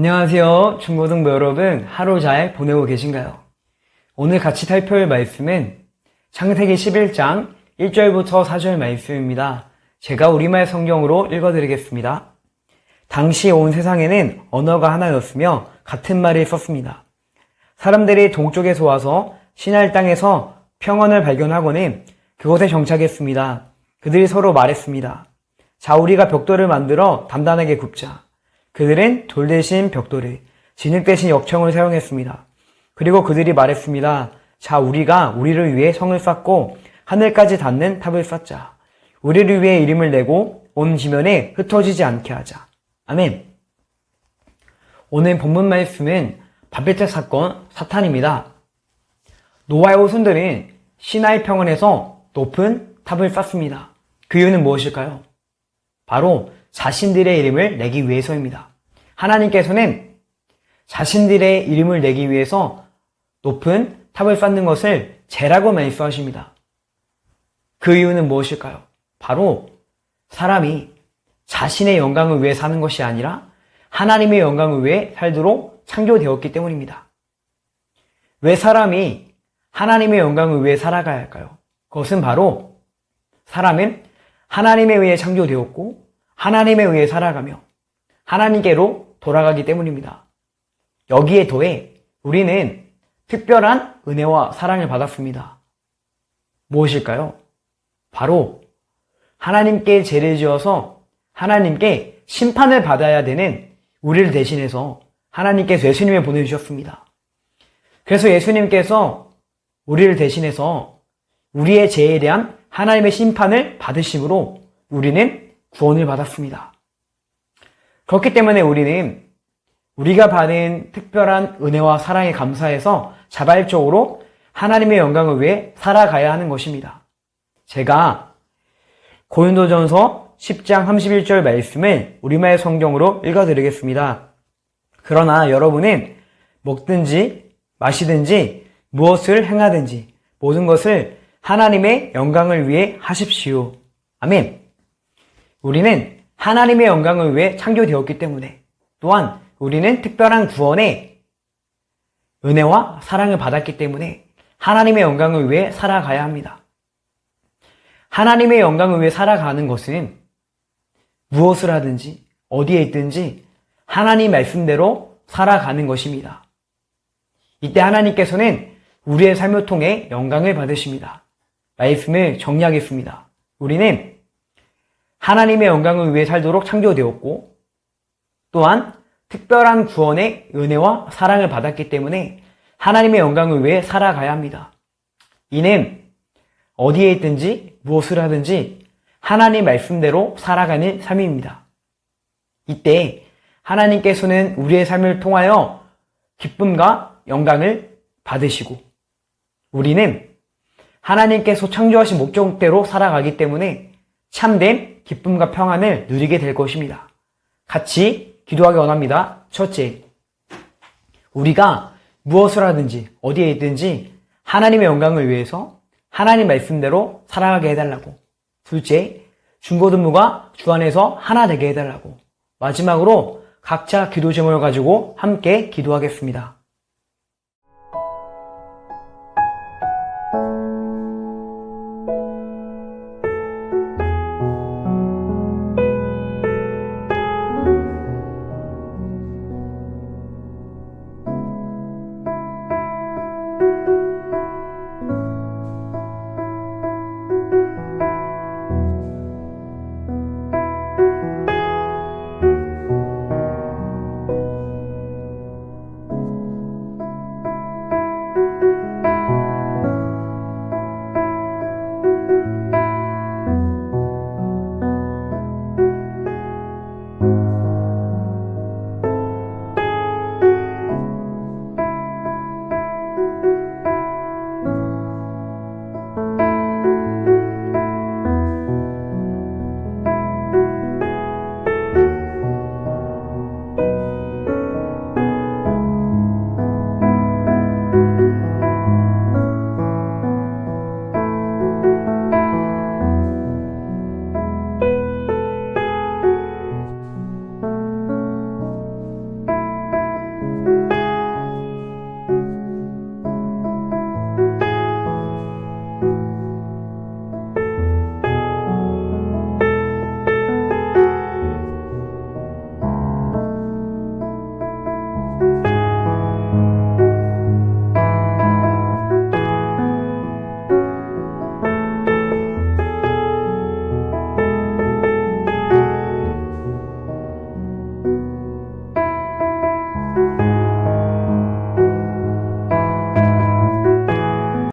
안녕하세요. 중고등부 여러분, 하루 잘 보내고 계신가요? 오늘 같이 살펴볼 말씀은 창세기 11장 1절부터 4절 말씀입니다. 제가 우리말 성경으로 읽어드리겠습니다. 당시 온 세상에는 언어가 하나였으며 같은 말을 썼습니다. 사람들이 동쪽에서 와서 시날 땅에서 평원을 발견하고는 그곳에 정착했습니다. 그들이 서로 말했습니다. 자, 우리가 벽돌을 만들어 단단하게 굽자. 그들은 돌 대신 벽돌을, 진흙 대신 역청을 사용했습니다. 그리고 그들이 말했습니다. 자, 우리가 우리를 위해 성을 쌓고 하늘까지 닿는 탑을 쌓자. 우리를 위해 이름을 내고 온 지면에 흩어지지 않게 하자. 아멘. 오늘 본문 말씀은 바벨탑 사건 사탄입니다. 노아의 후손들은 시나이 평원에서 높은 탑을 쌓습니다. 그 이유는 무엇일까요? 바로 자신들의 이름을 내기 위해서입니다. 하나님께서는 자신들의 이름을 내기 위해서 높은 탑을 쌓는 것을 죄라고 말씀하십니다. 그 이유는 무엇일까요? 바로 사람이 자신의 영광을 위해 사는 것이 아니라 하나님의 영광을 위해 살도록 창조되었기 때문입니다. 왜 사람이 하나님의 영광을 위해 살아가야 할까요? 그것은 바로 사람은 하나님에 의해 창조되었고 하나님에 의해 살아가며 하나님께로 돌아가기 때문입니다. 여기에 더해 우리는 특별한 은혜와 사랑을 받았습니다. 무엇일까요? 바로 하나님께 죄를 지어서 하나님께 심판을 받아야 되는 우리를 대신해서 하나님께서 예수님을 보내주셨습니다. 그래서 예수님께서 우리를 대신해서 우리의 죄에 대한 하나님의 심판을 받으심으로 우리는 구원을 받았습니다. 그렇기 때문에 우리는 우리가 받은 특별한 은혜와 사랑에 감사해서 자발적으로 하나님의 영광을 위해 살아가야 하는 것입니다. 제가 고린도전서 10장 31절 말씀을 우리말 성경으로 읽어드리겠습니다. 그러나 여러분은 먹든지 마시든지 무엇을 행하든지 모든 것을 하나님의 영광을 위해 하십시오. 아멘. 우리는 하나님의 영광을 위해 창조되었기 때문에 또한 우리는 특별한 구원의 은혜와 사랑을 받았기 때문에 하나님의 영광을 위해 살아가야 합니다. 하나님의 영광을 위해 살아가는 것은 무엇을 하든지 어디에 있든지 하나님 말씀대로 살아가는 것입니다. 이때 하나님께서는 우리의 삶을 통해 영광을 받으십니다. 말씀을 정리하겠습니다. 우리는 하나님의 영광을 위해 살도록 창조되었고 또한 특별한 구원의 은혜와 사랑을 받았기 때문에 하나님의 영광을 위해 살아가야 합니다. 이는 어디에 있든지 무엇을 하든지 하나님 말씀대로 살아가는 삶입니다. 이때 하나님께서는 우리의 삶을 통하여 기쁨과 영광을 받으시고 우리는 하나님께서 창조하신 목적대로 살아가기 때문에 참된 기쁨과 평안을 누리게 될 것입니다. 같이 기도하기 원합니다. 첫째, 우리가 무엇을 하든지 어디에 있든지 하나님의 영광을 위해서 하나님 말씀대로 살아가게 해달라고. 둘째, 중고등부가 주 안에서 하나 되게 해달라고. 마지막으로 각자 기도 제목을 가지고 함께 기도하겠습니다.